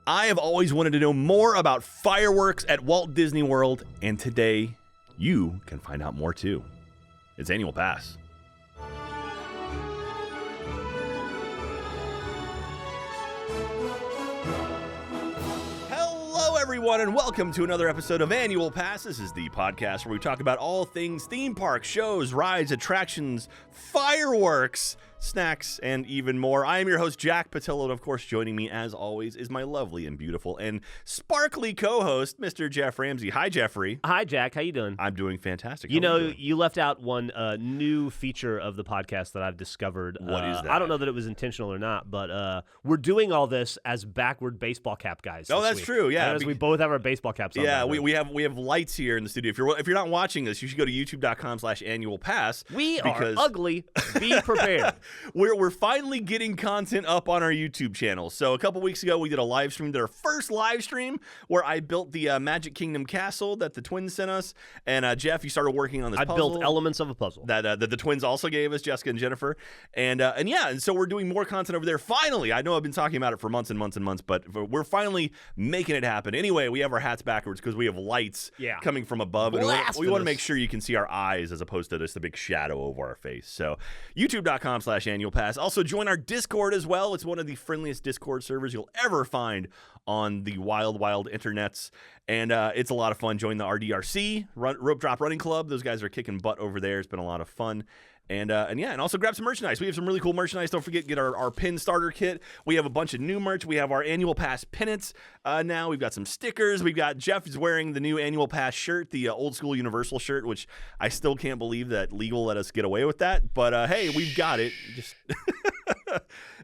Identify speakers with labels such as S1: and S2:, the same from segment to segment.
S1: I have always wanted to know more about fireworks at Walt Disney World, and today you can find out more too. It's Annual Pass. Hello, everyone, and welcome to another episode of Annual Pass. This is the podcast where we talk about all things theme parks, shows, rides, attractions, fireworks, snacks, and even more. I am your host, Jack Pattillo, and of course, joining me, as always, is my lovely and beautiful and sparkly co-host, Mr. Geoff Ramsey. Hi, Jeffrey.
S2: Hi, Jack. How you doing?
S1: I'm doing fantastic.
S2: You know, you left out one new feature of the podcast that I've discovered.
S1: What is that?
S2: I don't know that it was intentional or not, but we're doing all this as backward baseball cap guys.
S1: Oh, that's true. Yeah,
S2: because we both have our baseball caps on.
S1: Yeah, we have lights here in the studio. If you're not watching this, you should go to youtube.com/annualpass.
S2: We are ugly. Be prepared.
S1: We're finally getting content up on our YouTube channel. So a couple weeks ago, we did a live stream, did our first live stream where I built the Magic Kingdom castle that the twins sent us. And Jeff, you started working on this puzzle.
S2: I built elements of a puzzle.
S1: That the twins also gave us, Jessica and Jennifer. And so we're doing more content over there. Finally, I know I've been talking about it for months and months and months, but we're finally making it happen. Anyway, we have our hats backwards because we have lights coming from above. And we want to make sure you can see our eyes as opposed to just a big shadow over our face. So youtube.com/annualpass. Also, join our Discord as well. It's one of the friendliest Discord servers you'll ever find on the wild internets. And it's a lot of fun. Join the RDRC, Rope Drop Running Club. Those guys are kicking butt over there. It's been a lot of fun. And also grab some merchandise. We have some really cool merchandise. Don't forget, get our pin starter kit. We have a bunch of new merch. We have our Annual Pass pennants now. We've got some stickers. We've got Jeff is wearing the new Annual Pass shirt, the old school Universal shirt, which I still can't believe that legal let us get away with that. But hey, we've got it. Just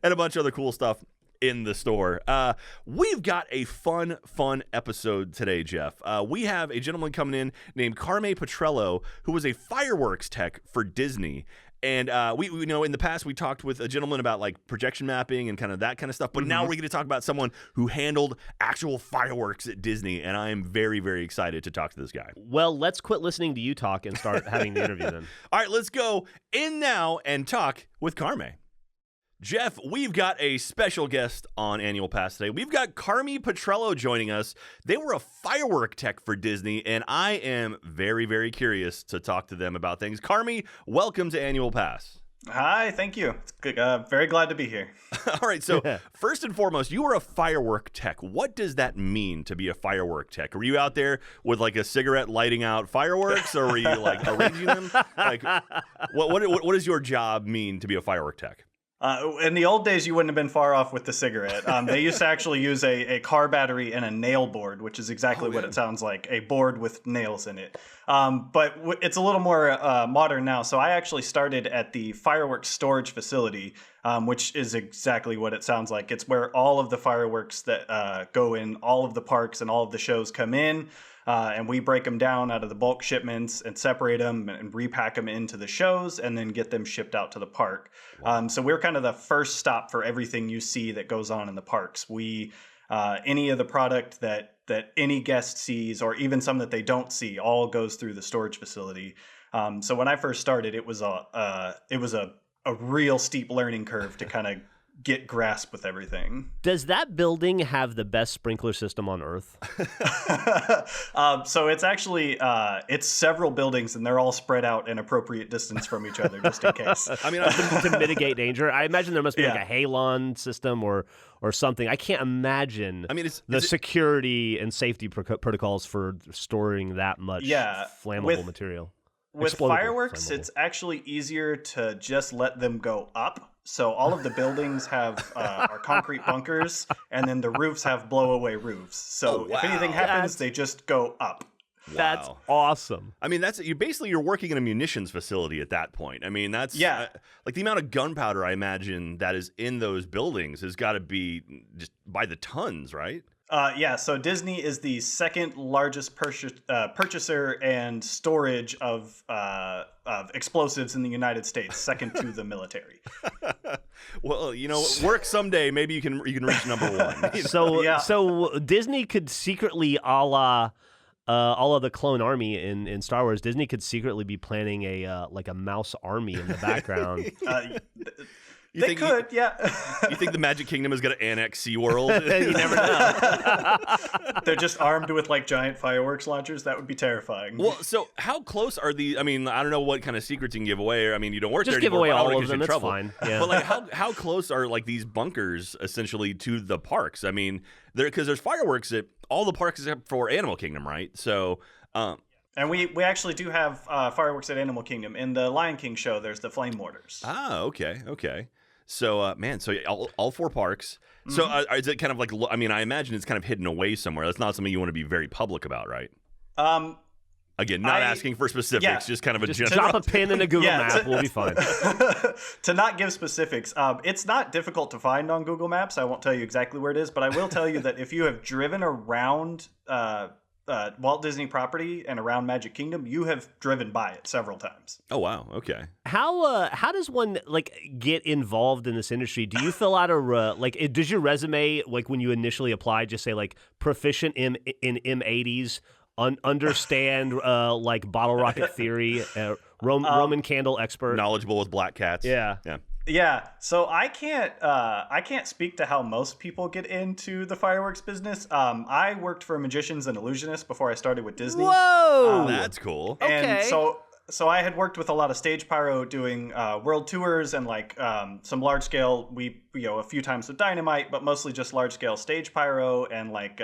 S1: and a bunch of other cool stuff in the store. We've got a fun episode today, Jeff. We have a gentleman coming in named Carme Pattillo, who was a fireworks tech for Disney. And we know in the past we talked with a gentleman about like projection mapping and kind of that kind of stuff. But now we're going to talk about someone who handled actual fireworks at Disney. And I am very, very excited to talk to this guy.
S2: Well, let's quit listening to you talk and start having the interview then.
S1: All right, let's go in now and talk with Carme. Jeff, we've got a special guest on Annual Pass today. We've got Carme Pattillo joining us. They were a firework tech for Disney, and I am very, very curious to talk to them about things. Carme, welcome to Annual Pass.
S3: Hi, thank you. It's good, very glad to be here.
S1: All right, so first and foremost, you were a firework tech. What does that mean to be a firework tech? Were you out there with like a cigarette lighting out fireworks, or were you like arranging them? Like, what does your job mean to be a firework tech?
S3: In the old days, you wouldn't have been far off with the cigarette. They used to actually use a car battery and a nail board, which is exactly what it sounds like, a board with nails in it. But it's a little more modern now. So I actually started at the fireworks storage facility, which is exactly what it sounds like. It's where all of the fireworks that go in all of the parks and all of the shows come in. And we break them down out of the bulk shipments and separate them and repack them into the shows and then get them shipped out to the park. So we're kind of the first stop for everything you see that goes on in the parks. We any of the product that any guest sees, or even some that they don't see, all goes through the storage facility. So when I first started, it was a real steep learning curve to kind of get grasp with everything.
S2: Does that building have the best sprinkler system on Earth?
S3: So it's actually it's several buildings, and they're all spread out in appropriate distance from each other, just in case.
S2: I mean, to mitigate danger. I imagine there must be like a halon system or something. I can't imagine. I mean, the security and safety protocols for storing that much flammable material.
S3: With fireworks, it's actually easier to just let them go up. So all of the buildings have are concrete bunkers, and then the roofs have blow-away roofs. So if anything happens, they just go up.
S1: Wow.
S2: That's awesome.
S1: I mean, you're working in a munitions facility at that point. I mean, that's like the amount of gunpowder I imagine that is in those buildings has got to be just by the tons, right?
S3: So Disney is the second largest purchaser and storage of explosves in the United States, second to the military.
S1: Well, work someday. Maybe you can reach number one.
S2: So Disney could secretly, a la all of the clone army in Star Wars, Disney could secretly be planning a mouse army in the background.
S1: You
S3: they
S1: think
S3: could, yeah.
S1: You think the Magic Kingdom is going to annex SeaWorld?
S2: You never know.
S3: They're just armed with like giant fireworks launchers. That would be terrifying.
S1: Well, so how close are these? I mean, I don't know what kind of secrets you can give away. Or, I mean, you don't work
S2: just
S1: there
S2: give
S1: anymore.
S2: away all
S1: Get
S2: of them.
S1: in
S2: It's
S1: trouble.
S2: fine. Yeah.
S1: But like, how close are like these bunkers essentially to the parks? I mean, because there's fireworks at all the parks except for Animal Kingdom, right? So.
S3: And we actually do have fireworks at Animal Kingdom. In the Lion King show, there's the flame mortars.
S1: Ah, okay. So, man, so all 4 parks. Mm-hmm. So, is it kind of like? I mean, I imagine it's kind of hidden away somewhere. That's not something you want to be very public about, right? Again, not asking for specifics, just kind of a general.
S2: Drop a pin in a Google map, we'll be fine.
S3: To not give specifics, it's not difficult to find on Google Maps. I won't tell you exactly where it is, but I will tell you that if you have driven around Walt Disney property and around Magic Kingdom, you have driven by it several times.
S1: Oh wow, okay.
S2: How does one like get involved in this industry? Do you fill out a does your resume, like when you initially apply, just say like proficient in M80s, understand like bottle rocket theory, Roman candle expert,
S1: knowledgeable with black cats?
S3: Yeah, so I can't speak to how most people get into the fireworks business. I worked for Magicians and Illusionists before I started with Disney.
S2: Whoa,
S1: that's cool.
S3: And so I had worked with a lot of stage pyro, doing world tours and like some large scale. A few times with dynamite, but mostly just large scale stage pyro and like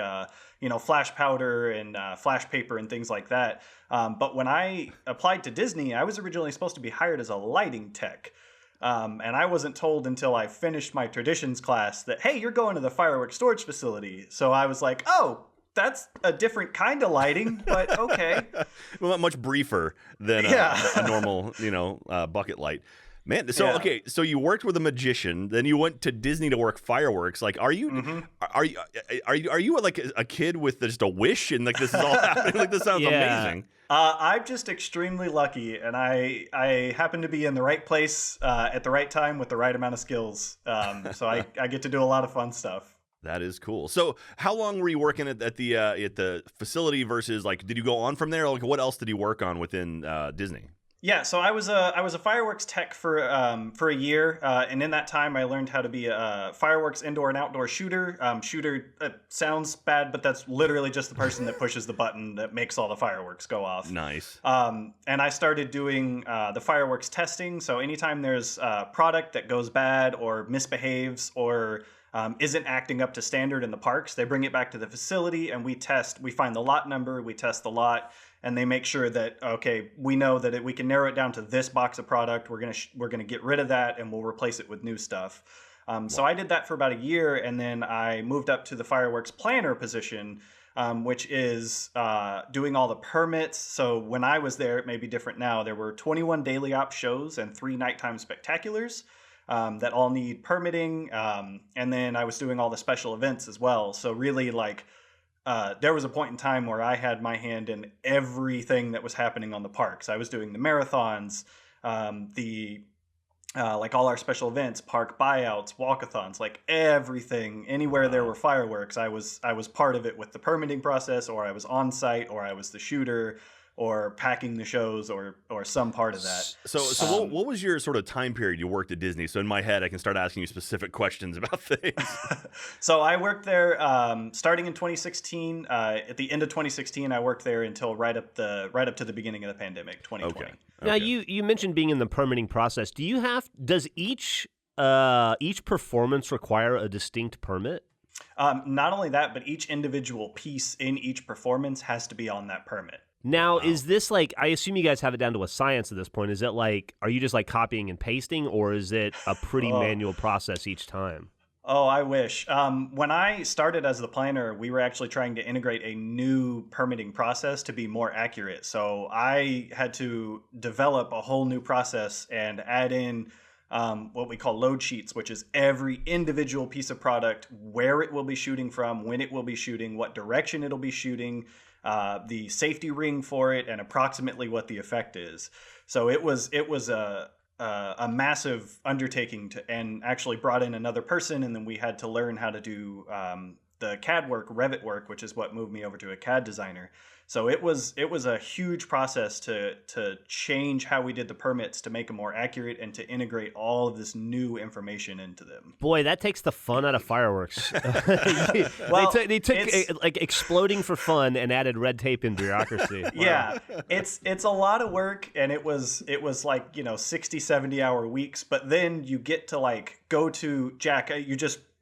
S3: flash powder and flash paper and things like that. But when I applied to Disney, I was originally supposed to be hired as a lighting tech. And I wasn't told until I finished my traditions class that, hey, you're going to the fireworks storage facility. So I was like, oh, that's a different kind of lighting, but okay.
S1: Well, much briefer than a normal, bucket light. Man, so okay, so you worked with a magician, then you went to Disney to work fireworks. Like, are you like a kid with just a wish and like this is all happening? Like, this sounds amazing.
S3: I'm just extremely lucky, and I happen to be in the right place at the right time with the right amount of skills. So I get to do a lot of fun stuff.
S1: That is cool. So how long were you working at the facility versus like, did you go on from there? Like, what else did you work on within Disney?
S3: Yeah, so I was a fireworks tech for a year, and in that time I learned how to be a fireworks indoor and outdoor shooter. Shooter sounds bad, but that's literally just the person that pushes the button that makes all the fireworks go off.
S1: Nice.
S3: And I started doing the fireworks testing. So anytime there's a product that goes bad or misbehaves or isn't acting up to standard in the parks, they bring it back to the facility and we test. We find the lot number, we test the lot. And they make sure that, okay, we know that we can narrow it down to this box of product. We're gonna get rid of that, and we'll replace it with new stuff. So I did that for about a year, and then I moved up to the fireworks planner position, which is doing all the permits. So when I was there, it may be different now. There were 21 daily op shows and 3 nighttime spectaculars that all need permitting. And then I was doing all the special events as well. So really, like, there was a point in time where I had my hand in everything that was happening on the parks. I was doing the marathons, like all our special events, park buyouts, walkathons, like everything. Anywhere there were fireworks, I was part of it with the permitting process, or I was on site, or I was the shooter, or packing the shows, or some part of that.
S1: So what was your sort of time period you worked at Disney? So in my head, I can start asking you specific questions about things.
S3: So I worked there starting in 2016. At the end of 2016, I worked there until right up to the beginning of the pandemic, 2020.
S1: Okay.
S2: Now you mentioned being in the permitting process. Does each performance require a distinct permit?
S3: Not only that, but each individual piece in each performance has to be on that permit.
S2: Now, is this like, I assume you guys have it down to a science at this point. Is it like, are you just like copying and pasting, or is it a pretty manual process each time?
S3: Oh, I wish. When I started as the planner, we were actually trying to integrate a new permitting process to be more accurate. So I had to develop a whole new process and add in what we call load sheets, which is every individual piece of product, where it will be shooting from, when it will be shooting, what direction it'll be shooting, the safety ring for it, and approximately what the effect is. So it was a massive undertaking and actually brought in another person, and then we had to learn how to do the CAD work, Revit work, which is what moved me over to a CAD designer. So it was a huge process to change how we did the permits to make them more accurate and to integrate all of this new information into them.
S2: Boy, that takes the fun out of fireworks.
S3: Well,
S2: they took like exploding for fun and added red tape and bureaucracy. Wow.
S3: Yeah, it's a lot of work, and it was like 60, 70-hour weeks. But then you get to like go to Jack.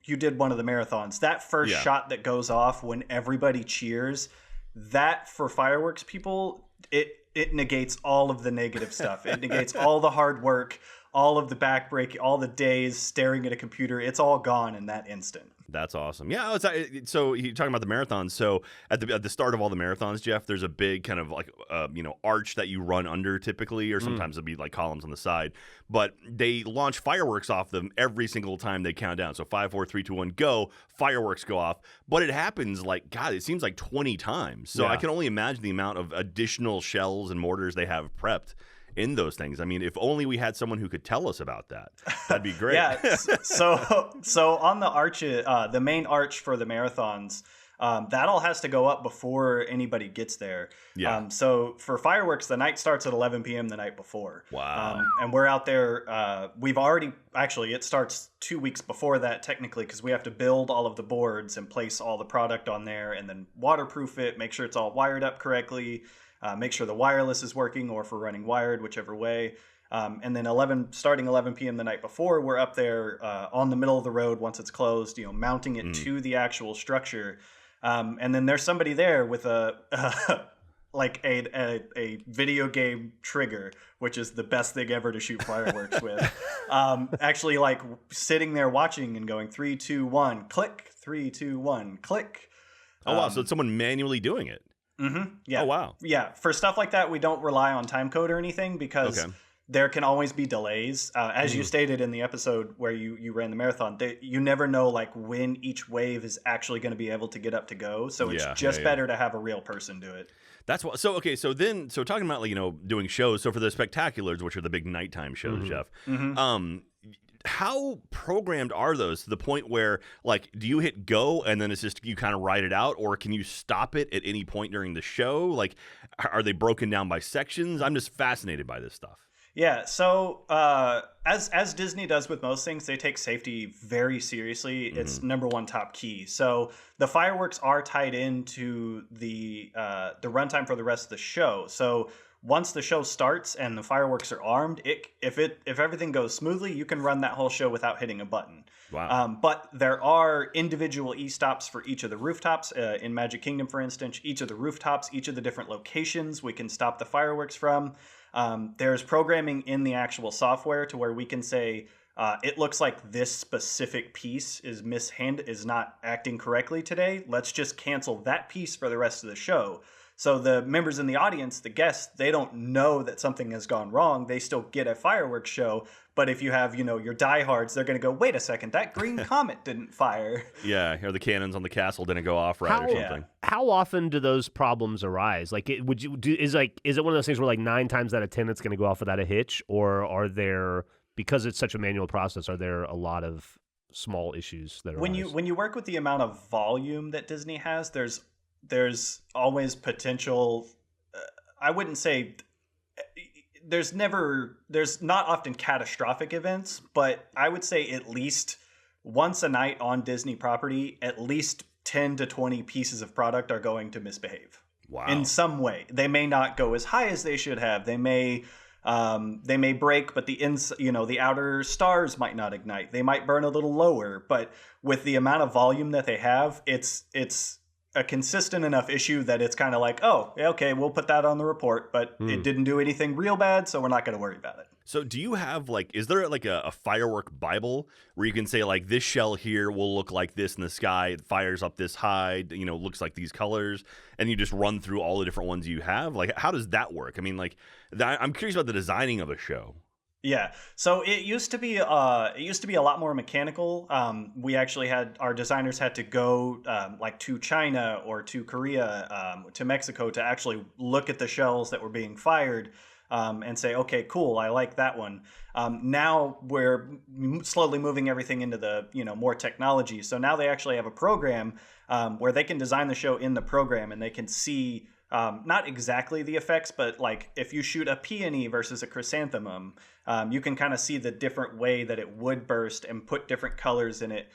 S3: You did one of the marathons. That first shot that goes off when everybody cheers, that for fireworks people, it negates all of the negative stuff. It negates all the hard work, all of the backbreaking, all the days staring at a computer. It's all gone in that instant.
S1: That's awesome. Yeah. So you're talking about the marathons. So at the start of all the marathons, Jeff, there's a big kind of like arch that you run under typically, or sometimes it'll be like columns on the side. But they launch fireworks off them every single time they count down. So 5, 4, 3, 2, 1, go. Fireworks go off. But it happens like, God, it seems like 20 times. So I can only imagine the amount of additional shells and mortars they have prepped in those things. I mean, if only we had someone who could tell us about that, that'd be great.
S3: Yeah. So on the arch, the main arch for the marathons, that all has to go up before anybody gets there. Yeah. So for fireworks, the night starts at 11 p.m. the night before.
S1: Wow.
S3: And we're out there. It starts 2 weeks before that technically, because we have to build all of the boards and place all the product on there, and then waterproof it, make sure it's all wired up correctly. Make sure the wireless is working, or if we're running wired, whichever way. And then starting 11 p.m. the night before, we're up there on the middle of the road once it's closed, mounting it to the actual structure. And then there's somebody there with a video game trigger, which is the best thing ever to shoot fireworks with. Actually, like sitting there watching and going 3, 2, 1, click, 3, 2, 1, click.
S1: Oh wow! So it's someone manually doing it.
S3: Mm-hmm. Yeah.
S1: Oh, wow.
S3: Yeah. For stuff like that, we don't rely on time code or anything, because there can always be delays. As you stated in the episode where you ran the marathon, you never know like when each wave is actually going to be able to get up to go. So it's better to have a real person do it.
S1: That's what. So talking about like doing shows. So for the spectaculars, which are the big nighttime shows, Jeff. How programmed are those to the point where, like, do you hit go and then it's just you kind of ride it out, or can you stop it at any point during the show? Like, are they broken down by sections? I'm just fascinated by this stuff.
S3: Yeah. So as Disney does with most things, they take safety very seriously. It's number one top key. So the fireworks are tied into the runtime for the rest of the show. So once the show starts and the fireworks are armed, if everything goes smoothly, you can run that whole show without hitting a button.
S1: Wow.
S3: But there are individual e-stops for each of the rooftops. In Magic Kingdom, for instance, each of the rooftops, each of the different locations we can stop the fireworks from. There's programming in the actual software to where we can say, it looks like this specific piece is not acting correctly today. Let's just cancel that piece for the rest of the show. So the members in the audience, the guests, they don't know that something has gone wrong. They still get a fireworks show. But if you have, your diehards, they're going to go, wait a second, that green comet didn't fire.
S1: Yeah, or the cannons on the castle didn't go off right or something.
S2: How often do those problems arise? Like, is it one of those things where like 9 times out of 10 it's going to go off without a hitch, or are there, because it's such a manual process, are there a lot of small issues that arise? When
S3: you work with the amount of volume that Disney has, there's always potential. I wouldn't say there's not often catastrophic events, but I would say at least once a night on Disney property, at least 10 to 20 pieces of product are going to misbehave.
S1: Wow.
S3: In some way. They may not go as high as they should have. They may break, but the outer stars might not ignite. They might burn a little lower, but with the amount of volume that they have, it's a consistent enough issue that it's kind of like, oh, okay, we'll put that on the report, but it didn't do anything real bad, so we're not going to worry about it.
S1: So do you have is there like a firework Bible where you can say like this shell here will look like this in the sky, it fires up this high, looks like these colors, and you just run through all the different ones you have? Like, how does that work? I mean, like, I'm curious about the designing of a show.
S3: Yeah. So it used to be a lot more mechanical. We actually our designers had to go like to China or to Korea, to Mexico to actually look at the shells that were being fired and say, okay, cool, I like that one. Now we're slowly moving everything into the more technology. So now they actually have a program where they can design the show in the program, and they can see not exactly the effects, but like if you shoot a peony versus a chrysanthemum, you can kind of see the different way that it would burst and put different colors in it.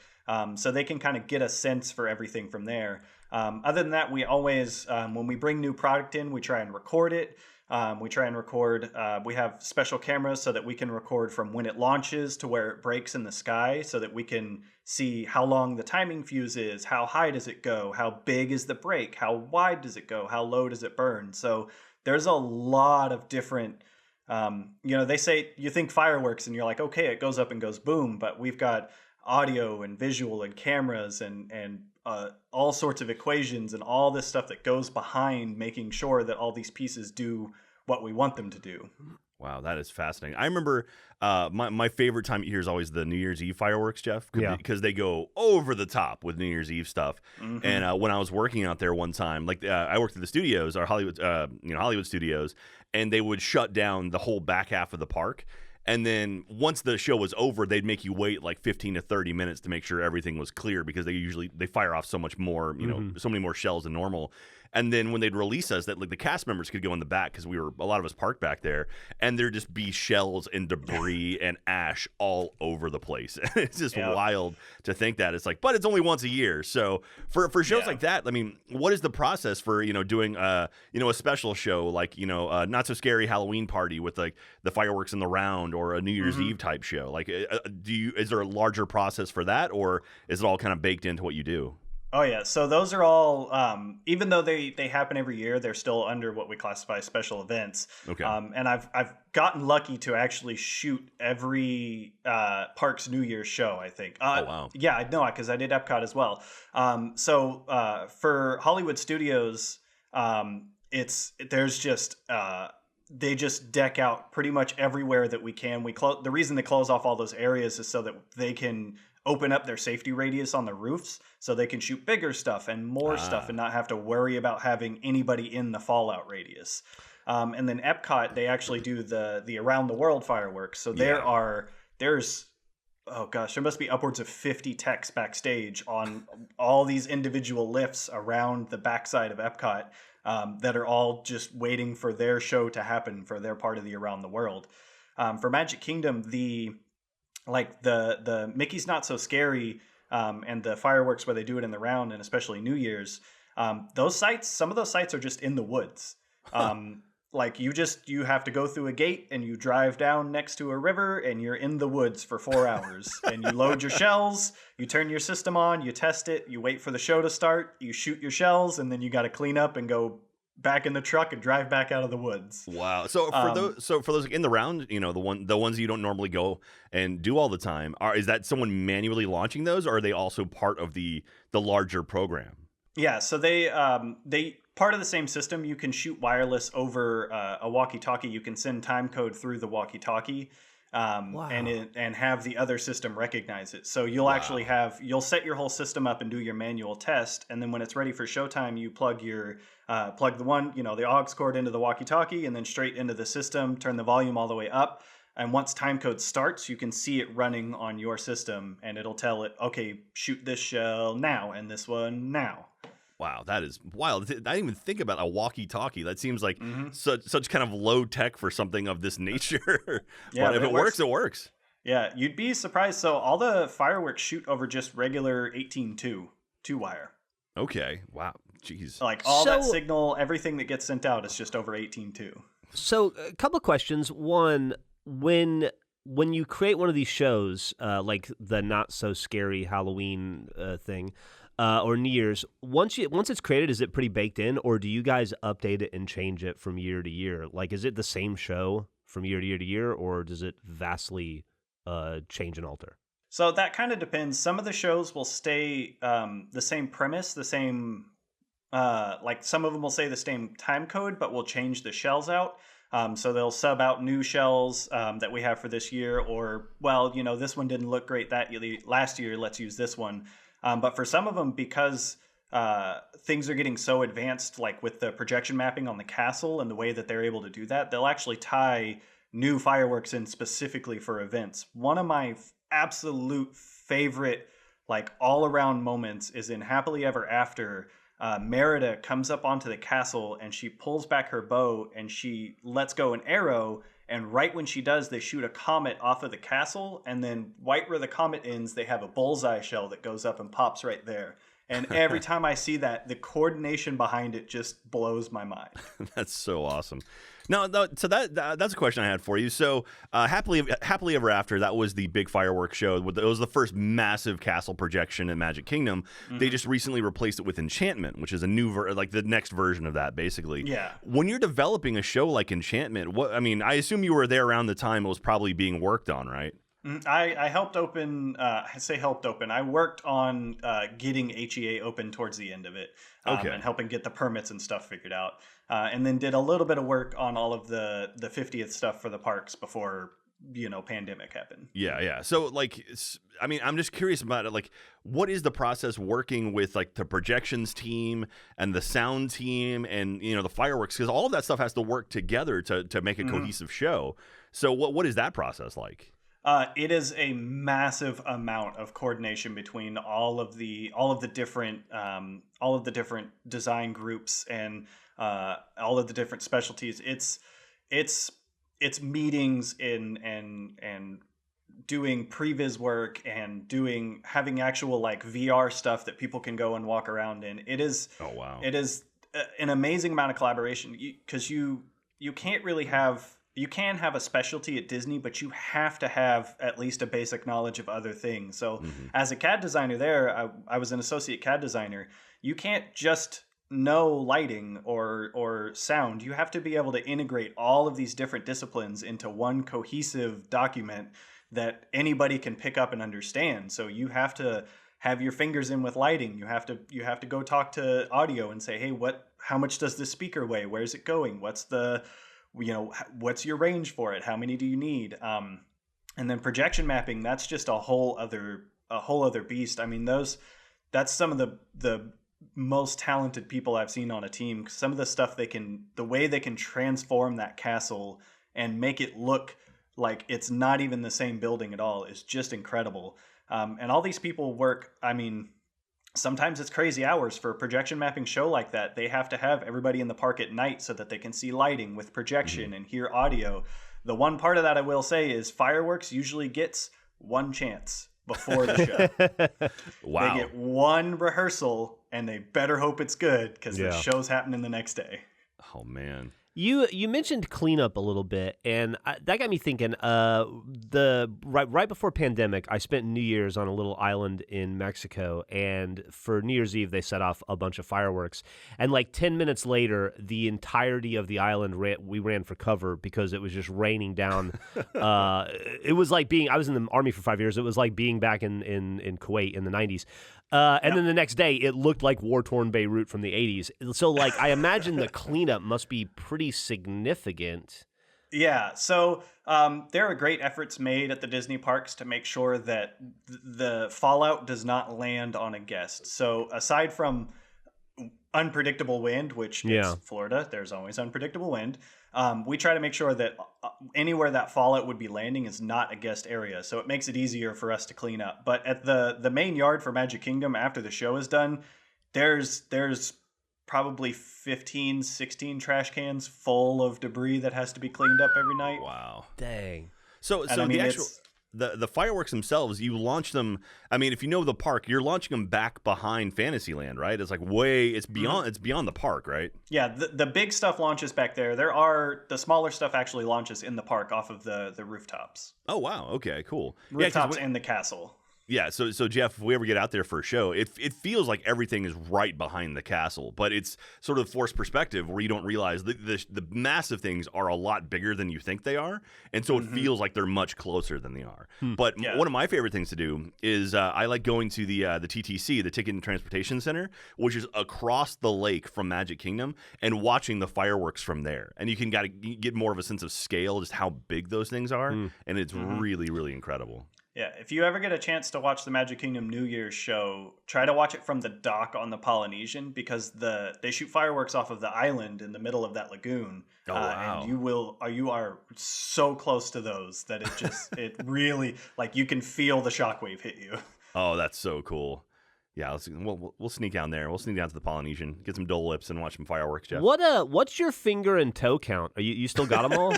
S3: So they can kind of get a sense for everything from there. Other than that, we always, when we bring new product in, we try and record it. We have special cameras so that we can record from when it launches to where it breaks in the sky, so that we can see how long the timing fuse is, how high does it go, how big is the break, how wide does it go, how low does it burn. So there's a lot of different, they say you think fireworks and you're like, okay, it goes up and goes boom, but we've got audio and visual and cameras and all sorts of equations and all this stuff that goes behind making sure that all these pieces do what we want them to do.
S1: Wow, that is fascinating. I remember my favorite time of year is always the New Year's Eve fireworks, Jeff, because they go over the top with New Year's Eve stuff. Mm-hmm. And when I was working out there one time, like I worked at the studios, our Hollywood studios, and they would shut down the whole back half of the park. And then once the show was over, they'd make you wait like 15 to 30 minutes to make sure everything was clear, because they fire off so much more, so many more shells than normal. And then when they'd release us, that like the cast members could go in the back, because a lot of us parked back there, and there'd just be shells and debris and ash all over the place. It's just wild to think that. It's like, but it's only once a year. So for shows like that, I mean, what is the process for doing a special show like Not So Scary Halloween Party with like the fireworks in the round, or a New Year's Eve type show? Like, is there a larger process for that, or is it all kind of baked into what you do?
S3: Oh, yeah. So those are all, even though they happen every year, they're still under what we classify as special events. Okay. And I've gotten lucky to actually shoot every park's New Year's show, I think.
S1: Oh, wow.
S3: Yeah, I know, because I did Epcot as well. So for Hollywood Studios, they just deck out pretty much everywhere that we can. The reason they close off all those areas is so that they can open up their safety radius on the roofs, so they can shoot bigger stuff and more stuff and not have to worry about having anybody in the fallout radius. And then Epcot, they actually do the around the world fireworks. So there's there must be upwards of 50 techs backstage on all these individual lifts around the backside of Epcot that are all just waiting for their show to happen for their part of the around the world. For Magic Kingdom, the Mickey's Not So Scary and the fireworks where they do it in the round, and especially New Year's, some of those sites are just in the woods. Like you have to go through a gate and you drive down next to a river and you're in the woods for 4 hours and you load your shells, you turn your system on, you test it, you wait for the show to start, you shoot your shells, and then you got to clean up and go back in the truck and drive back out of the woods.
S1: Wow. So for those in the round, the ones you don't normally go and do all the time, is that someone manually launching those, or are they also part of the larger program?
S3: Yeah, so they part of the same system. You can shoot wireless over a walkie-talkie. You can send time code through the walkie-talkie. And have the other system recognize it. So you'll actually you'll set your whole system up and do your manual test, and then when it's ready for showtime, you plug the aux cord into the walkie-talkie and then straight into the system, turn the volume all the way up, and once time code starts, you can see it running on your system, and it'll tell it, okay, shoot this shell now and this one now.
S1: Wow, that is wild. I didn't even think about a walkie-talkie. That seems like such kind of low tech for something of this nature. But if it works, it works.
S3: Yeah, you'd be surprised. So all the fireworks shoot over just a 18.2 2-wire.
S1: Okay, wow, jeez.
S3: Like that signal, everything that gets sent out is just over 18.2.
S2: So a couple of questions. One, when you create one of these shows, like the Not So Scary Halloween thing, or New Year's, once it's created, is it pretty baked in, or do you guys update it and change it from year to year? Like, is it the same show from year to year to year, or does it vastly change and alter?
S3: So that kind of depends. Some of the shows will stay the same premise, the same, like some of them will say the same time code, but we'll change the shells out. So they'll sub out new shells that we have for this year, or, this one didn't look great last year, let's use this one. But for some of them, because things are getting so advanced, like with the projection mapping on the castle and the way that they're able to do that, they'll actually tie new fireworks in specifically for events. One of my absolute favorite, like all-around moments is in Happily Ever After. Merida comes up onto the castle and she pulls back her bow and she lets go an arrow. And right when she does, they shoot a comet off of the castle. And then right where the comet ends, they have a bullseye shell that goes up and pops right there. And every time I see that, the coordination behind it just blows my mind.
S1: That's so awesome. Now, so that's a question I had for you. So, happily ever after, that was the big fireworks show. It was the first massive castle projection in Magic Kingdom. Mm-hmm. They just recently replaced it with Enchantment, which is a new like the next version of that, basically.
S3: Yeah.
S1: When you're developing a show like Enchantment, I assume you were there around the time it was probably being worked on, right?
S3: I helped open. I say helped open. I worked on getting HEA open towards the end of it, and helping get the permits and stuff figured out, and then did a little bit of work on all of the 50th stuff for the parks before pandemic happened.
S1: Yeah. So I'm just curious about it. Like, what is the process working with like the projections team and the sound team and the fireworks, because all of that stuff has to work together to make a cohesive show. So what is that process like?
S3: It is a massive amount of coordination between all of the different design groups and all of the different specialties. It's meetings and doing previs work and having actual like VR stuff that people can go and walk around in. It is It is an amazing amount of collaboration, because you can't really have. You can have a specialty at Disney, but you have to have at least a basic knowledge of other things. So as a CAD designer there, I was an associate CAD designer. You can't just know lighting or sound. You have to be able to integrate all of these different disciplines into one cohesive document that anybody can pick up and understand. So you have to have your fingers in with lighting. You have to go talk to audio and say, hey, how much does this speaker weigh? Where's it going? What's your range for it? How many do you need? And then projection mapping, that's just a whole other beast. I mean, that's some of the most talented people I've seen on a team. Some of the stuff the way they can transform that castle and make it look like it's not even the same building at all is just incredible. And all these people work, sometimes it's crazy hours for a projection mapping show like that. They have to have everybody in the park at night so that they can see lighting with projection and hear audio. The one part of that I will say is fireworks usually gets one chance before the show.
S1: Wow.
S3: They get one rehearsal and they better hope it's good, because the show's happening the next day.
S1: Oh, man.
S2: You mentioned cleanup a little bit, and that got me thinking. Right before pandemic, I spent New Year's on a little island in Mexico, and for New Year's Eve, they set off a bunch of fireworks. And like 10 minutes later, the entirety of the island we ran for cover because it was just raining down. It was like I was in the Army for 5 years. It was like being back in Kuwait in the 90s. And then the next day, it looked like war-torn Beirut from the 80s. So, I imagine the cleanup must be pretty significant.
S3: Yeah, so there are great efforts made at the Disney parks to make sure that the fallout does not land on a guest. So aside from unpredictable wind, which is Florida, there's always unpredictable wind. We try to make sure that anywhere that fallout would be landing is not a guest area, so it makes it easier for us to clean up. But at the main yard for Magic Kingdom, after the show is done, there's probably 15, 16 trash cans full of debris that has to be cleaned up every night.
S1: Wow.
S2: Dang.
S1: So the actual... The fireworks themselves, you launch them. I mean, if you know the park, you're launching them back behind Fantasyland, right? It's like it's beyond the park, right?
S3: Yeah, the big stuff launches back there. The smaller stuff actually launches in the park off of the rooftops.
S1: Oh, wow. Okay, cool.
S3: Rooftops and the castle.
S1: Yeah, so Jeff, if we ever get out there for a show, it feels like everything is right behind the castle, but it's sort of forced perspective where you don't realize the massive things are a lot bigger than you think they are, and so it feels like they're much closer than they are. But one of my favorite things to do is I like going to the TTC, the Ticket and Transportation Center, which is across the lake from Magic Kingdom, and watching the fireworks from there. And you can get more of a sense of scale, just how big those things are, and it's really, really incredible.
S3: Yeah, if you ever get a chance to watch the Magic Kingdom New Year's show, try to watch it from the dock on the Polynesian, because they shoot fireworks off of the island in the middle of that lagoon.
S1: Oh, wow.
S3: And you are so close to those that it really, like, you can feel the shockwave hit you.
S1: Oh, that's so cool. Yeah, we'll sneak down there. We'll sneak down to the Polynesian, get some Dole Whips, and watch some fireworks, Jeff.
S2: What's your finger and toe count? Are you still got them all?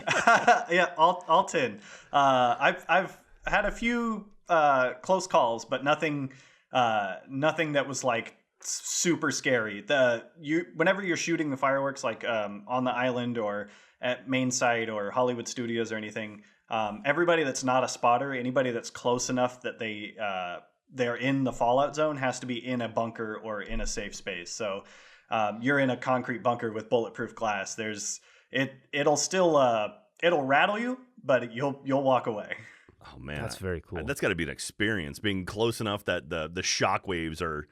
S3: Yeah, all 10. I've had a few close calls, but nothing that was like super scary. Whenever you're shooting the fireworks, like on the island or at main site or Hollywood Studios or anything, everybody that's not a spotter, anybody that's close enough that they're in the fallout zone has to be in a bunker or in a safe space. So you're in a concrete bunker with bulletproof glass. It'll rattle you, but you'll walk away.
S1: Oh man,
S2: that's very cool.
S1: That's got to be an experience, being close enough that the shock waves are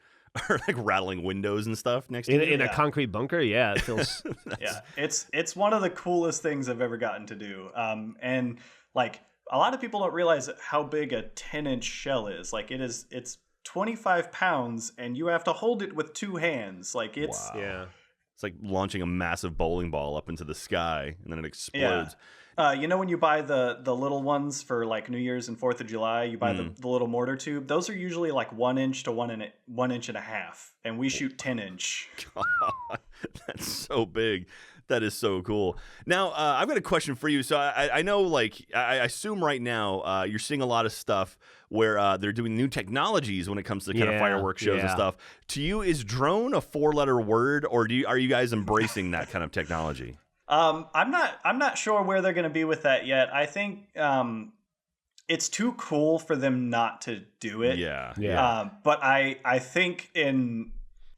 S1: like rattling windows and stuff next to you.
S2: In a concrete bunker. Yeah, it feels.
S3: Yeah, it's one of the coolest things I've ever gotten to do. And like, a lot of people don't realize how big a 10-inch shell is. Like it's 25 pounds, and you have to hold it with 2 hands. Like it's
S1: it's like launching a massive bowling ball up into the sky, and then it explodes.
S3: You know, when you buy the little ones for like New Year's and 4th of July, you buy the little mortar tube. Those are usually like 1 inch to 1 inch and a half, and we shoot 10-inch.
S1: God, that's so big. That is so cool. Now, I've got a question for you. So I know, like, I assume right now you're seeing a lot of stuff where they're doing new technologies when it comes to kind of fireworks shows and stuff. To you, is drone a 4-letter word, or are you guys embracing that kind of technology?
S3: I'm not sure where they're going to be with that yet. I think it's too cool for them not to do it.
S1: Yeah.
S3: But I think in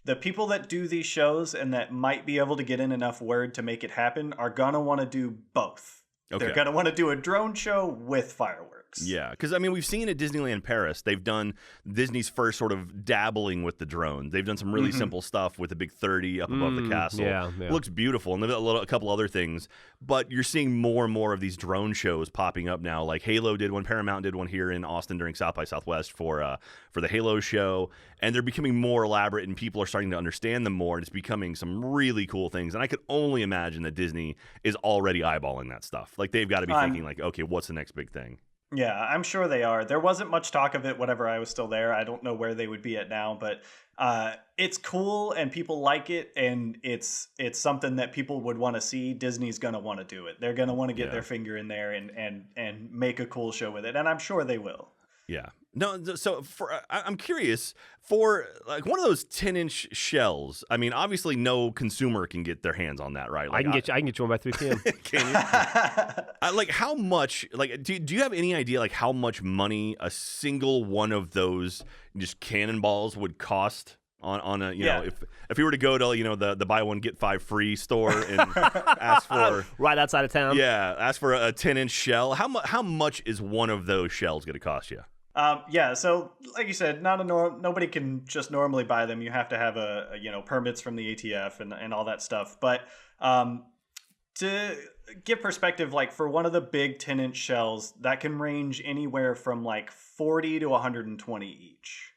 S3: the people that do these shows and that might be able to get in enough word to make it happen are going to want to do both. Okay. They're going to want to do a drone show with fireworks.
S1: Yeah, because, I mean, we've seen at Disneyland Paris, they've done Disney's first sort of dabbling with the drone. They've done some really simple stuff with the big 30 up above the castle.
S2: Yeah.
S1: It looks beautiful, and they've got a couple other things. But you're seeing more and more of these drone shows popping up now. Like Halo did one, Paramount did one here in Austin during South by Southwest for the Halo show. And they're becoming more elaborate, and people are starting to understand them more, and it's becoming some really cool things. And I could only imagine that Disney is already eyeballing that stuff. Like, they've got to be thinking, like, okay, what's the next big thing?
S3: Yeah, I'm sure they are. There wasn't much talk of it whenever I was still there. I don't know where they would be at now, but it's cool and people like it, and it's something that people would want to see. Disney's going to want to do it. They're going to want to get their finger in there and make a cool show with it, and I'm sure they will.
S1: Yeah. No, so I'm curious, for like one of those 10-inch shells, I mean, obviously no consumer can get their hands on that, right? Like,
S2: I can get you one by 3 p.m.
S1: Can you? Like, how much, like, do you have any idea, like, how much money a single one of those just cannonballs would cost on a, you know, if we were to go to, you know, the buy one get 5 free store and ask for
S2: right outside of town,
S1: ask for a 10-inch shell, how much is one of those shells going to cost you?
S3: So like you said, nobody can just normally buy them. You have to have permits from the ATF and all that stuff. But to give perspective, like for one of the big 10-inch shells, that can range anywhere from like 40 to 120 each.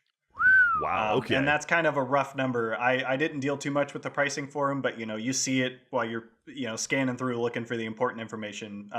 S1: Wow. Okay.
S3: And that's kind of a rough number. I didn't deal too much with the pricing for them, but you see it while you're scanning through looking for the important information.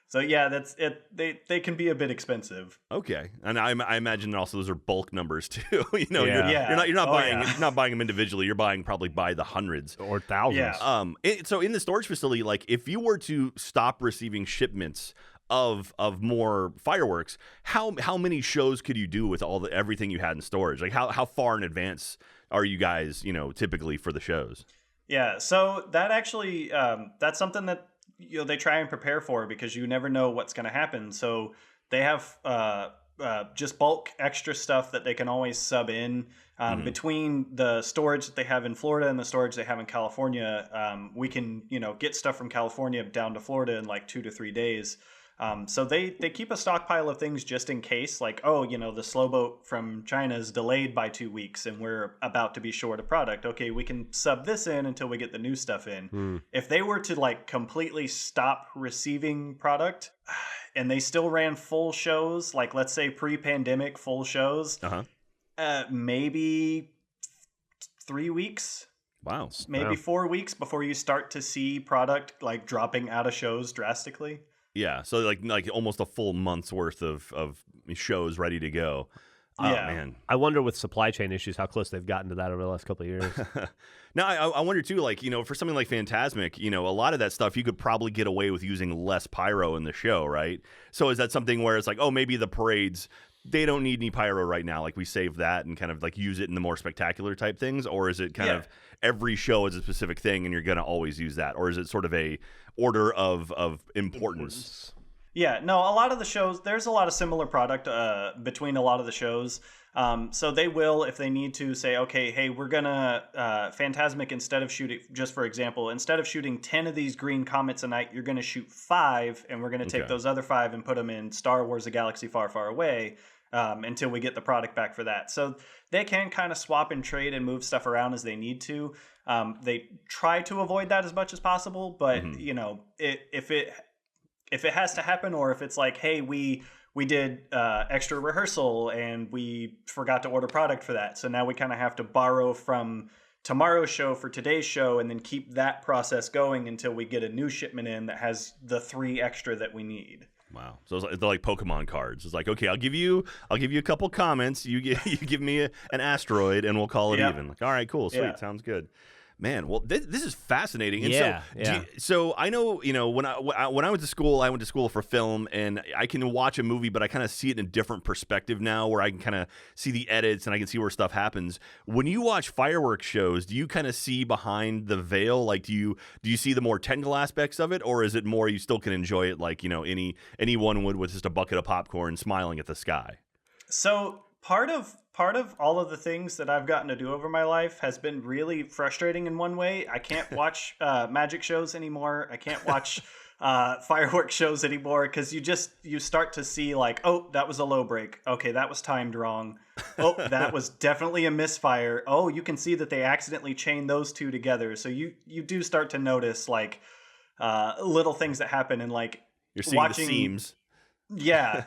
S3: So yeah, that's it. They can be a bit expensive.
S1: Okay, and I imagine also those are bulk numbers too. You're not buying them individually. You're buying probably by the hundreds
S2: or thousands.
S3: Yeah.
S1: So in the storage facility, like if you were to stop receiving shipments of more fireworks, how many shows could you do with everything you had in storage? Like how far in advance are you guys typically for the shows?
S3: Yeah, so that actually that's something that they try and prepare for, because you never know what's going to happen. So they have just bulk extra stuff that they can always sub in between the storage that they have in Florida and the storage they have in California. We can get stuff from California down to Florida in like 2 to 3 days. So they keep a stockpile of things just in case, like, the slow boat from China is delayed by 2 weeks and we're about to be short of product. Okay, we can sub this in until we get the new stuff in. If they were to like completely stop receiving product and they still ran full shows, like let's say pre-pandemic full shows, maybe 3 weeks.
S1: Wow.
S3: Maybe 4 weeks before you start to see product like dropping out of shows drastically.
S1: Yeah, so like almost a full month's worth of shows ready to go. Oh, man.
S2: I wonder with supply chain issues how close they've gotten to that over the last couple of years.
S1: Now, I wonder too, like, for something like Phantasmic, a lot of that stuff you could probably get away with using less pyro in the show, right? So is that something where it's like, oh, maybe the parades, they don't need any pyro right now, like we save that and kind of like use it in the more spectacular type things? Or is it kind of every show is a specific thing and you're going to always use that? Or is it sort of a order of importance?
S3: Yeah, no, a lot of the shows, there's a lot of similar product between a lot of the shows. So they will, if they need to, say, okay, hey, we're going to, Phantasmic, instead of shooting, just for example, instead of shooting 10 of these green comets a night, you're going to shoot 5, and we're going to take those other 5 and put them in Star Wars: A Galaxy Far, Far Away until we get the product back for that. So they can kind of swap and trade and move stuff around as they need to. They try to avoid that as much as possible, but, if it has to happen, or if it's like, hey, we did extra rehearsal and we forgot to order product for that, so now we kind of have to borrow from tomorrow's show for today's show and then keep that process going until we get a new shipment in that has the 3 extra that we need.
S1: Wow. So they're like Pokemon cards. It's like, okay, I'll give you a couple comments. You give me an asteroid and we'll call it even. Like, all right, cool, sweet, sounds good. Man, well, this is fascinating. And so I know, when I went to school, I went to school for film, and I can watch a movie, but I kind of see it in a different perspective now, where I can kind of see the edits and I can see where stuff happens. When you watch fireworks shows, do you kind of see behind the veil? Like, do you see the more technical aspects of it, or is it more you still can enjoy it like anyone would with just a bucket of popcorn smiling at the sky?
S3: So part of all of the things that I've gotten to do over my life has been really frustrating in one way. I can't watch magic shows anymore. I can't watch fireworks shows anymore, because you start to see like, oh, that was a low break. Okay, that was timed wrong. Oh, that was definitely a misfire. Oh, you can see that they accidentally chained those 2 together. So you do start to notice like little things that happen, and like
S1: you're seeing the seams.
S3: Yeah.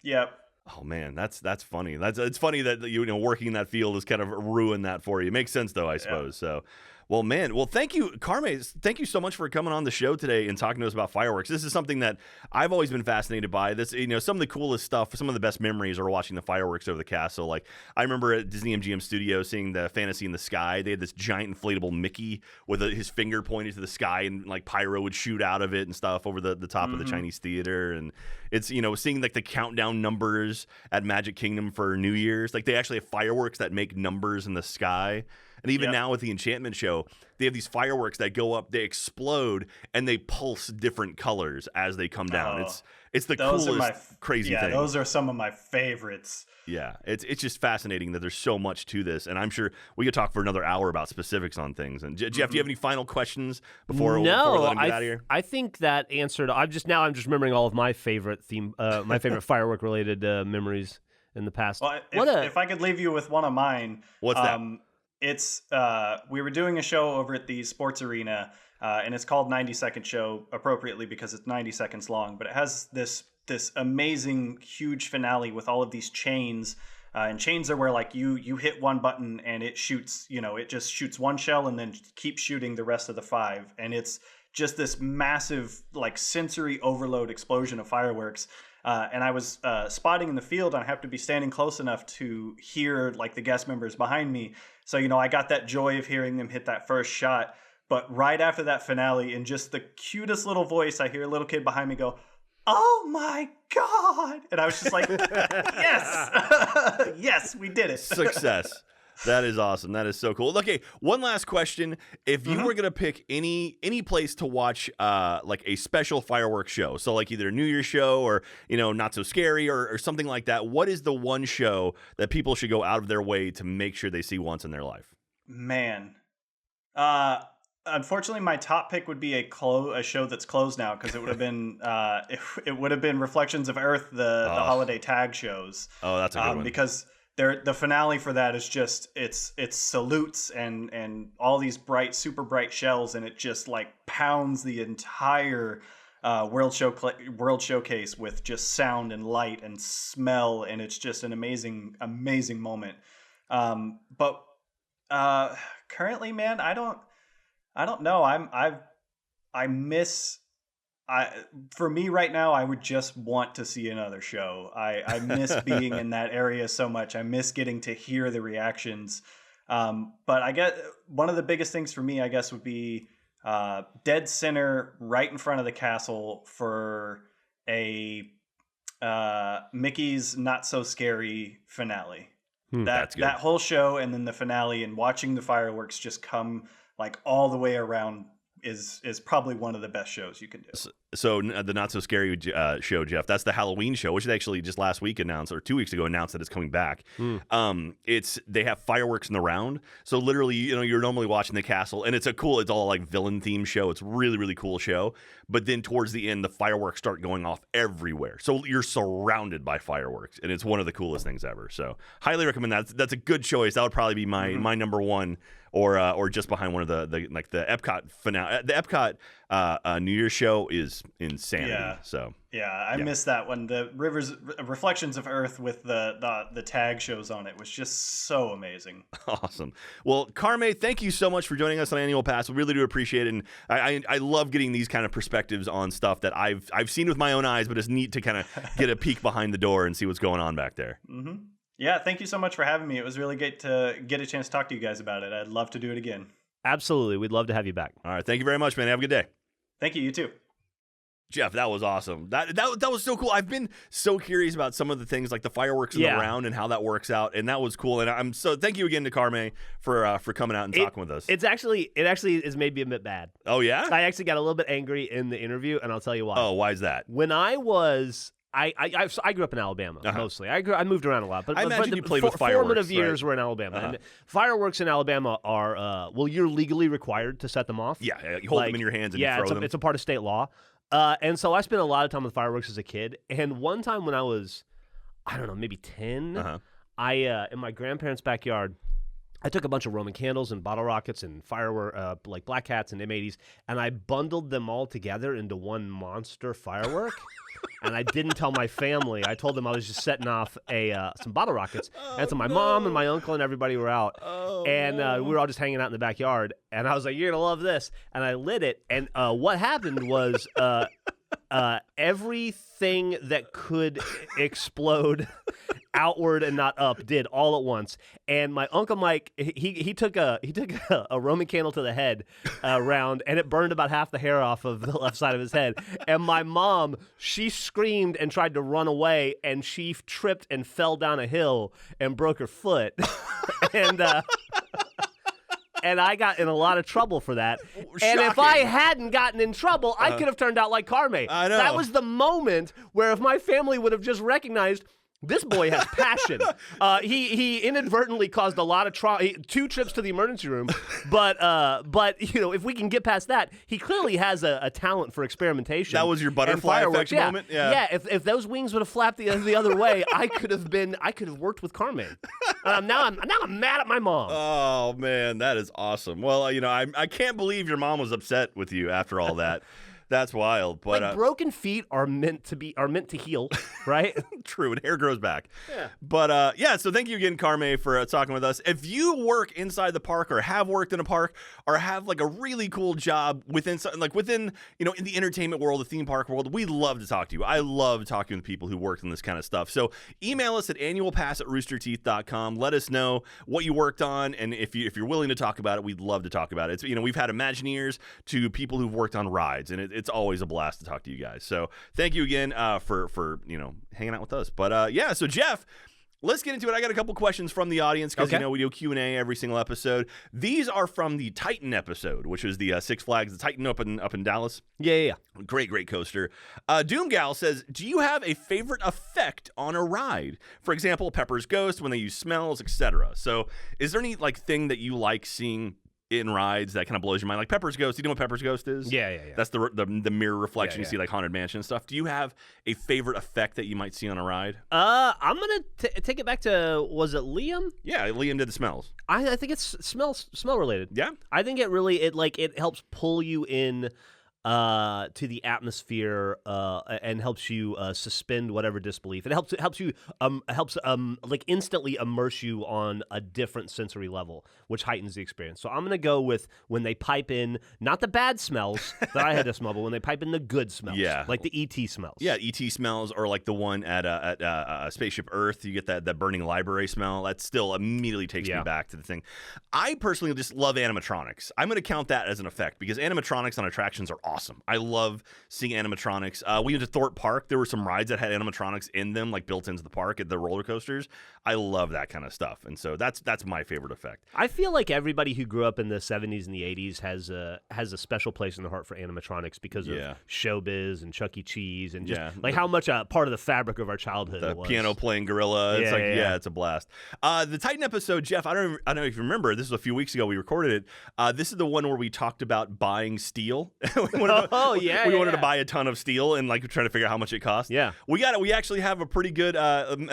S3: Yep.
S1: Oh man, that's funny. It's funny that working in that field has kind of ruined that for you. It makes sense though, I suppose. So, well, man, thank you, Carme. Thank you so much for coming on the show today and talking to us about fireworks. This is something that I've always been fascinated by. This, some of the coolest stuff, some of the best memories are watching the fireworks over the castle. Like, I remember at Disney MGM Studios seeing the Fantasy in the Sky. They had this giant inflatable Mickey with his finger pointed to the sky, and like pyro would shoot out of it and stuff over the top of the Chinese theater. And it's, seeing like the countdown numbers at Magic Kingdom for New Year's. Like, they actually have fireworks that make numbers in the sky. And even now with the Enchantment show, they have these fireworks that go up, they explode, and they pulse different colors as they come down. It's the coolest, crazy thing.
S3: Yeah, those are some of my favorites.
S1: Yeah, it's just fascinating that there's so much to this, and I'm sure we could talk for another hour about specifics on things. And Jeff, do you have any final questions before we let him get out of here?
S2: I think that answered. I'm just remembering all of my favorite my favorite firework related memories in the past.
S3: Well, if I could leave you with one of mine,
S1: what's that?
S3: It's we were doing a show over at the sports arena, and it's called 90-second show appropriately because it's 90 seconds long, but it has this amazing huge finale with all of these chains, and chains are where like you hit one button and it shoots, it just shoots one shell and then keeps shooting the rest of the 5, and it's just this massive like sensory overload explosion of fireworks. And I was spotting in the field, and I have to be standing close enough to hear like the guest members behind me. So, I got that joy of hearing them hit that first shot. But right after that finale, in just the cutest little voice, I hear a little kid behind me go, "Oh my God." And I was just like, yes, yes, we did it.
S1: Success. That is awesome. That is so cool. Okay, one last question. If you were going to pick any place to watch like a special fireworks show, so like either a New Year's show or, Not So Scary or something like that, what is the one show that people should go out of their way to make sure they see once in their life?
S3: Man. Unfortunately, my top pick would be a show that's closed now, because it would have been it would have been Reflections of Earth, the holiday tag shows.
S1: Oh, that's a good one.
S3: Because the finale for that is just it's salutes and all these super bright shells, and it just like pounds the entire world showcase with just sound and light and smell, and it's just an amazing moment. But currently, man, I don't know. I miss For me right now, I would just want to see another show. I miss being in that area so much. I miss getting to hear the reactions. But I get one of the biggest things for me, I guess, would be dead center right in front of the castle for a Mickey's Not So Scary finale. That whole show and then the finale and watching the fireworks just come like all the way around is probably one of the best shows you can do.
S1: So the Not So Scary show, Jeff, that's the Halloween show, which they actually just last week announced, or 2 weeks ago announced that it's coming back. They have fireworks in the round. So literally, you're normally watching the castle, and it's all like villain themed show. It's really, really cool show. But then towards the end, the fireworks start going off everywhere. So you're surrounded by fireworks, and it's one of the coolest things ever. So highly recommend that. That's a good choice. That would probably be my number one, or just behind one of the Epcot finale. The Epcot New Year's show is insanity.
S3: Yeah.
S1: So
S3: I missed that one. The Reflections of Earth with the tag shows on it was just so amazing.
S1: Awesome. Well, Carme, thank you so much for joining us on Annual Pass. We really do appreciate it, and I love getting these kind of perspectives on stuff that I've seen with my own eyes, but it's neat to kind of get a peek behind the door and see what's going on back there.
S3: Mm-hmm. Yeah, thank you so much for having me. It was really great to get a chance to talk to you guys about it. I'd love to do it again.
S2: Absolutely. We'd love to have you back.
S1: All right. Thank you very much, man. Have a good day.
S3: Thank you. You too.
S1: Jeff, that was awesome. That was so cool. I've been so curious about some of the things like the fireworks in the round and how that works out, and that was cool. And thank you again to Carme for coming out and talking with us.
S2: It actually has made me a bit bad.
S1: Oh yeah?
S2: I actually got a little bit angry in the interview, and I'll tell you why.
S1: Oh, why is that?
S2: When I was I grew up in Alabama mostly. I moved around a lot, but
S1: I imagine you played with fireworks.
S2: Formative years were in Alabama. And fireworks in Alabama are you're legally required to set them off.
S1: Yeah, you hold them in your hands and you throw them.
S2: It's a part of state law. And so I spent a lot of time with fireworks as a kid. And one time when I was, I don't know, maybe 10, I in my grandparents' backyard, I took a bunch of Roman candles and bottle rockets and firework, like Black Hats and M80s, and I bundled them all together into one monster firework. And I didn't tell my family. I told them I was just setting off some bottle rockets. And so my mom and my uncle and everybody were out. We were all just hanging out in the backyard. And I was like, you're going to love this. And I lit it. And what happened was everything that could explode outward and not up did all at once. And my Uncle Mike, he took a Roman candle to the head round, and it burned about half the hair off of the left side of his head. And my mom, she screamed and tried to run away, and she tripped and fell down a hill and broke her foot. And I got in a lot of trouble for that.
S1: Shocking.
S2: And if I hadn't gotten in trouble, I could have turned out like Carme.
S1: I know.
S2: That was the moment where if my family would have just recognized this boy has passion. He inadvertently caused a lot of trauma. 2 trips to the emergency room, but if we can get past that, he clearly has a talent for experimentation.
S1: That was your butterfly effect moment.
S2: Yeah. If those wings would have flapped the other way, I could have worked with Carme. Now I'm mad at my mom.
S1: Oh man, that is awesome. Well, I can't believe your mom was upset with you after all that. That's wild. But
S2: broken feet are meant to heal, right?
S1: True, and hair grows back. Yeah. But so thank you again, Carme, for talking with us. If you work inside the park or have worked in a park or have like a really cool job within in the entertainment world, the theme park world, we'd love to talk to you. I love talking with people who work in this kind of stuff. So email us at annualpass@roosterteeth.com. Let us know what you worked on, and if you're willing to talk about it, we'd love to talk about it. It's, we've had Imagineers to people who've worked on rides, and it's always a blast to talk to you guys. So thank you again for hanging out with us. But so Jeff, let's get into it. I got a couple questions from the audience because we do Q&A every single episode. These are from the Titan episode, which was the Six Flags, the Titan up in Dallas.
S2: Yeah.
S1: Great coaster. Doomgal says, do you have a favorite effect on a ride? For example, Pepper's Ghost, when they use smells, etc. So is there any thing that you like seeing in rides that kind of blows your mind? Like Pepper's Ghost. Do you know what Pepper's Ghost is?
S2: Yeah.
S1: That's the mirror reflection. You see like Haunted Mansion and stuff. Do you have a favorite effect that you might see on a ride?
S2: I'm going to take it back to, was it Liam?
S1: Yeah, Liam did the smells.
S2: I think it's smell related.
S1: Yeah?
S2: I think it helps pull you in to the atmosphere and helps you suspend whatever disbelief. It helps you like instantly immerse you on a different sensory level, which heightens the experience. So I'm gonna go with when they pipe in not the bad smells that I had to smell, but when they pipe in the good smells, like the ET smells.
S1: Yeah, ET smells, or like the one at Spaceship Earth. You get that burning library smell. That still immediately takes me back to the thing. I personally just love animatronics. I'm going to count that as an effect because animatronics on attractions are awesome. I love seeing animatronics. We went to Thorpe Park. There were some rides that had animatronics in them, like built into the park at the roller coasters. I love that kind of stuff, and so that's my favorite effect.
S2: I feel like everybody who grew up in the 70s and the 80s has a special place in their heart for animatronics because of Showbiz and Chuck E. Cheese and just like how much a part of the fabric of our childhood it was.
S1: Piano playing gorilla. It's it's a blast. The Titan episode, Jeff, I don't know if you remember, this was a few weeks ago we recorded it. This is the one where we talked about buying steel. we wanted to buy a ton of steel and like trying to figure out how much it cost.
S2: Yeah.
S1: We actually have a pretty good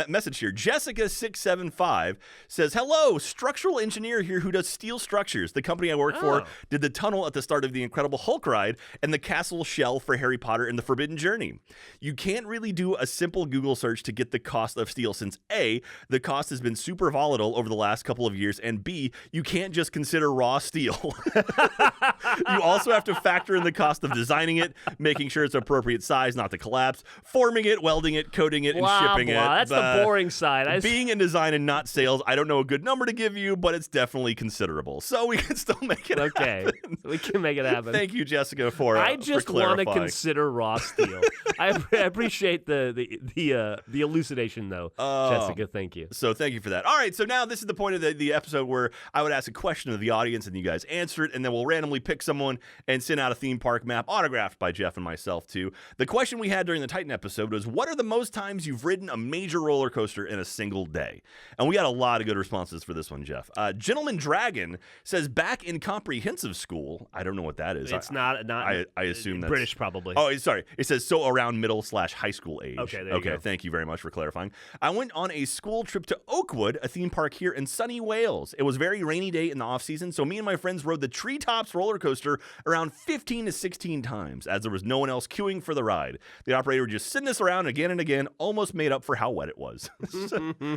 S1: message here. Jessica675 says, "Hello, structural engineer here who does steel structures. The company I work for did the tunnel at the start of the Incredible Hulk ride and the castle shell for Harry Potter and the Forbidden Journey. You can't really do a simple Google search to get the cost of steel since A, the cost has been super volatile over the last couple of years, and B, you can't just consider raw steel. You also have to factor in the cost of designing it, making sure it's appropriate size not to collapse, forming it, welding it, coating it, and shipping it.
S2: That's the boring side.
S1: Being in design and not sales, I don't know a good number to give you, but it's definitely considerable. So we can still make it happen.
S2: We can make it happen.
S1: Thank you, Jessica, for
S2: I just want to consider raw steel. I appreciate the elucidation, though, Jessica. Thank you.
S1: So thank you for that. All right, so now this is the point of the episode where I would ask a question of the audience and you guys answer it, and then we'll randomly pick someone and send out a theme park map autographed by Jeff and myself, too. The question we had during the Titan episode was, what are the most times you've ridden a major roller coaster in a single day? And we got a lot of good responses for this one, Jeff. Gentleman Dragon says, back in comprehensive school. I don't know what that is.
S2: It's not
S1: I assume that's
S2: British, probably.
S1: Oh, sorry. It says, so around middle/high school age.
S2: Okay, there you go.
S1: Thank you very much for clarifying. I went on a school trip to Oakwood, a theme park here in sunny Wales. It was a very rainy day in the off-season, so me and my friends rode the Treetops roller coaster around 15 to 16 times, as there was no one else queuing for the ride. The operator would just send us around again and again, almost made up for how wet it was.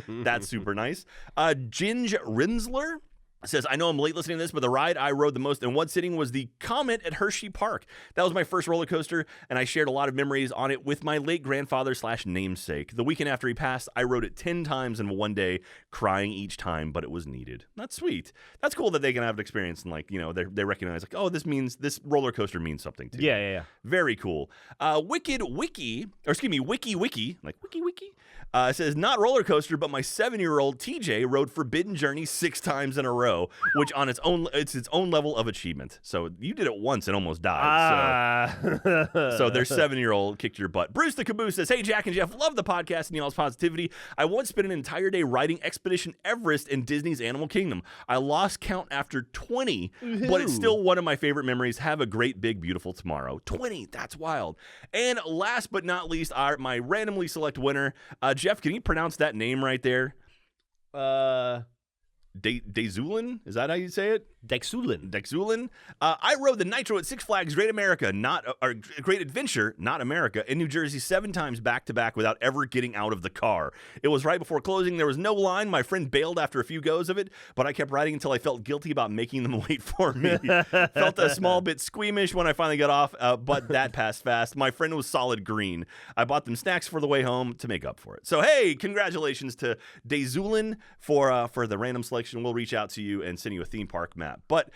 S1: That's super nice. Ginge Rinsler says, I know I'm late listening to this, but the ride I rode the most in one sitting was the Comet at Hershey Park. That was my first roller coaster, and I shared a lot of memories on it with my late grandfather/namesake. The weekend after he passed, I rode it 10 times in one day, crying each time, but it was needed. That's sweet. That's cool that they can have an experience and, like, you know, they recognize, like, oh, this roller coaster means something to me.
S2: Yeah.
S1: Very cool. Wiki, says, not roller coaster, but my 7-year-old TJ rode Forbidden Journey 6 times in a row, which on its own level of achievement. So you did it once and almost died. So their 7-year-old kicked your butt. Bruce the Caboose says, hey, Jack and Jeff, love the podcast and y'all's positivity. I once spent an entire day riding Expedition Everest in Disney's Animal Kingdom. I lost count after 20, but it's still one of my favorite memories. Have a great, big, beautiful tomorrow. 20, that's wild. And last but not least, my randomly select winner, Jeff, can you pronounce that name right there? Dezulin? Is that how you say it? Dexulin. I rode the Nitro at Six Flags Great Great Adventure, not America, in New Jersey 7 times back-to-back without ever getting out of the car. It was right before closing. There was no line. My friend bailed after a few goes of it, but I kept riding until I felt guilty about making them wait for me. Felt a small bit squeamish when I finally got off, but that passed fast. My friend was solid green. I bought them snacks for the way home to make up for it. So, hey, congratulations to Dezulin for the random selection. We'll reach out to you and send you a theme park map. But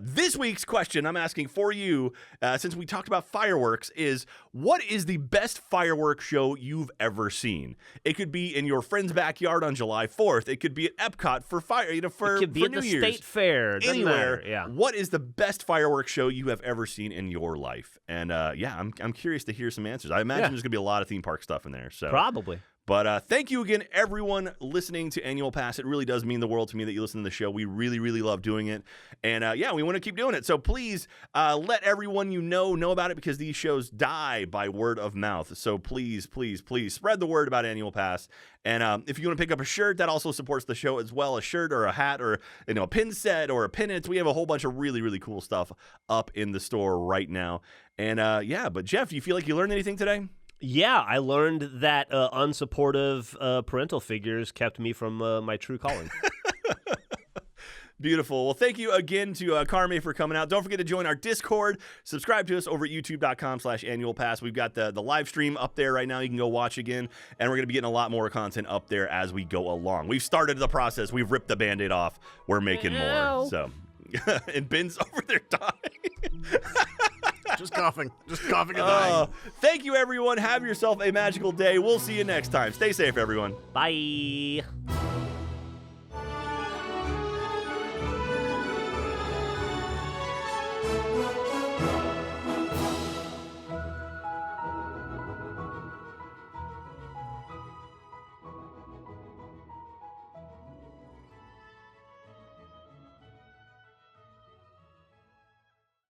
S1: this week's question I'm asking for you, since we talked about fireworks, is what is the best firework show you've ever seen? It could be in your friend's backyard on July 4th. It could be at Epcot for
S2: it could be at
S1: New
S2: the
S1: Year's.
S2: State Fair.
S1: Anywhere.
S2: Yeah.
S1: What is the best fireworks show you have ever seen in your life? And I'm curious to hear some answers. I imagine there's going to be a lot of theme park stuff in there. So
S2: Probably.
S1: But thank you again, everyone listening to Annual Pass. It really does mean the world to me that you listen to the show. We really, really love doing it. And yeah, we want to keep doing it. So please let everyone you know about it, because these shows die by word of mouth. So please, please, please spread the word about Annual Pass. And if you want to pick up a shirt, that also supports the show as well. A shirt or a hat or a pin set or a pennant. We have a whole bunch of really, really cool stuff up in the store right now. And yeah, but Jeff, do you feel like you learned anything today?
S2: Yeah, I learned that unsupportive parental figures kept me from my true calling.
S1: Beautiful. Well, thank you again to Carme for coming out. Don't forget to join our Discord. Subscribe to us over at youtube.com/annualpass. We've got the live stream up there right now. You can go watch again. And we're going to be getting a lot more content up there as we go along. We've started the process. We've ripped the Band-Aid off. We're making more. So, and Ben's over there dying.
S4: Just coughing and dying.
S1: Thank you, everyone. Have yourself a magical day. We'll see you next time. Stay safe, everyone.
S2: Bye.